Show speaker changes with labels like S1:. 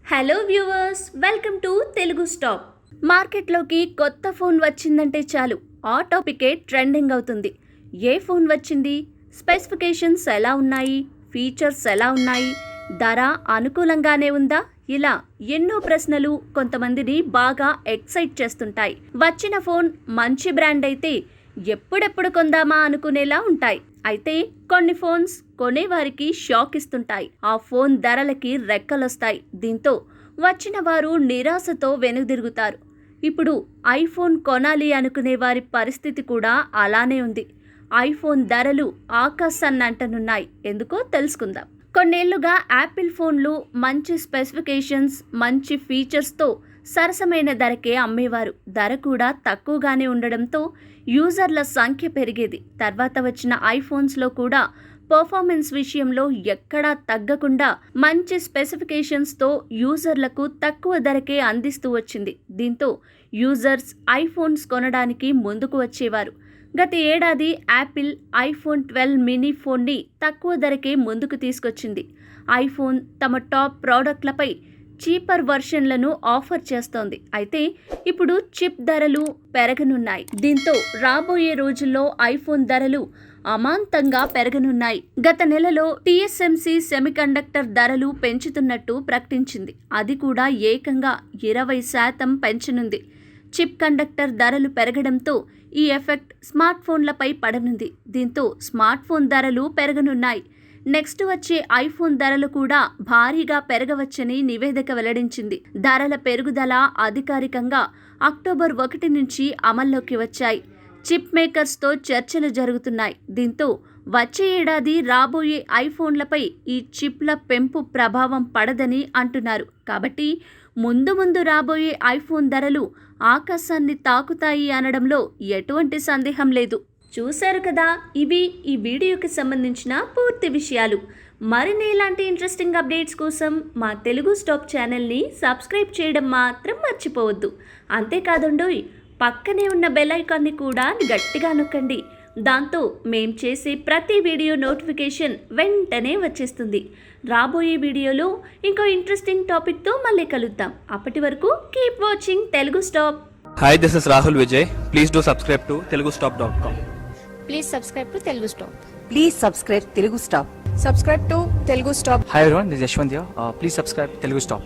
S1: Hello viewers, welcome to Telugu stop. మార్కెట్లోకి కొత్త phone వచ్చిందంటే చాలు ఆ టాపికే ట్రెండింగ్ అవుతుంది. ఏ ఫోన్ వచ్చింది, స్పెసిఫికేషన్స్ ఎలా ఉన్నాయి, ఫీచర్స్ ఎలా ఉన్నాయి, ధర అనుకూలంగానే ఉందా, ఇలా ఎన్నో ప్రశ్నలు కొంతమందిని బాగా ఎక్సైట్ చేస్తుంటాయి. వచ్చిన ఫోన్ మంచి బ్రాండ్ అయితే ఎప్పుడెప్పుడు కొందామా అనుకునేలా ఉంటాయి. అయితే కొన్ని ఫోన్స్ కొనేవారికి షాక్ ఇస్తుంటాయి. ఆ ఫోన్ ధరలకి రెక్కలొస్తాయి. దీంతో వచ్చిన వారు నిరాశతో వెనుదిరుగుతారు. ఇప్పుడు ఐఫోన్ కొనాలి అనుకునే వారి పరిస్థితి కూడా అలానే ఉంది. ఐఫోన్ ధరలు ఆకాశాన్నంటనున్నాయి. ఎందుకో తెలుసుకుందాం. కొన్నేళ్లుగా యాపిల్ ఫోన్లు మంచి స్పెసిఫికేషన్స్, మంచి ఫీచర్స్తో సరసమైన ధరకే అమ్మేవారు. ధర కూడా తక్కువగానే ఉండడంతో యూజర్ల సంఖ్య పెరిగేది. తర్వాత వచ్చిన ఐఫోన్స్లో కూడా పర్ఫార్మెన్స్ విషయంలో ఎక్కడా తగ్గకుండా మంచి స్పెసిఫికేషన్స్తో యూజర్లకు తక్కువ ధరకే అందిస్తూ వచ్చింది. దీంతో యూజర్స్ ఐఫోన్స్ కొనడానికి ముందుకు వచ్చేవారు. గత ఏడాది యాపిల్ ఐఫోన్ 12 మినీ ఫోన్ని తక్కువ ధరకే ముందుకు తీసుకొచ్చింది. ఐఫోన్ తమ టాప్ ప్రోడక్ట్లపై చీపర్ వర్షన్లను ఆఫర్ చేస్తోంది. అయితే ఇప్పుడు చిప్ ధరలు పెరగనున్నాయి. దీంతో రాబోయే రోజుల్లో ఐఫోన్ ధరలు అమాంతంగా పెరగనున్నాయి. గత నెలలో TSMC సెమీకండక్టర్ ధరలు పెంచుతున్నట్టు ప్రకటించింది. అది కూడా ఏకంగా 20% పెంచనుంది. చిప్ కండక్టర్ ధరలు పెరగడంతో ఈ ఎఫెక్ట్ స్మార్ట్ ఫోన్లపై పడనుంది. దీంతో స్మార్ట్ ఫోన్ ధరలు పెరగనున్నాయి. నెక్స్ట్ వచ్చే ఐఫోన్ ధరలు కూడా భారీగా పెరగవచ్చని నివేదిక వెల్లడించింది. ధరల పెరుగుదల అధికారికంగా అక్టోబర్ 1 నుంచి అమల్లోకి వచ్చాయి. చిప్ మేకర్స్తో చర్చలు జరుగుతున్నాయి. దీంతో వచ్చే ఏడాది రాబోయే ఐఫోన్లపై ఈ చిప్ల పెంపు ప్రభావం పడదని అంటున్నారు. కాబట్టి ముందు రాబోయే ఐఫోన్ ధరలు ఆకాశాన్ని తాకుతాయి అనడంలో ఎటువంటి సందేహం లేదు. చూశారు కదా, ఇవి ఈ వీడియోకి సంబంధించిన పూర్తి విషయాలు. మరిన్ని ఇలాంటి ఇంట్రెస్టింగ్ అప్డేట్స్ కోసం మా తెలుగు స్టాప్ ఛానల్ని సబ్స్క్రైబ్ చేయడం మాత్రం మర్చిపోవద్దు. అంతేకాదండోయ్, పక్కనే ఉన్న బెల్ ఐకాన్ని కూడా గట్టిగా నొక్కండి. దాంతో మేం చేసే ప్రతి వీడియో నోటిఫికేషన్ వెంటనే వచ్చేస్తుంది. రాబోయే వీడియోలో ఇంకో ఇంట్రెస్టింగ్ టాపిక్తో మళ్ళీ కలుద్దాం. అప్పటి వరకు keep watching Telugu stop.
S2: Hi, this is Rahul Vijay. Please do subscribe to telugustop.com.
S3: Please subscribe to Telugu Stop.
S4: Please subscribe Telugu Stop.
S3: Subscribe to Telugu Stop.
S2: Hi everyone, this is Yashwant here. Please subscribe Telugu Stop.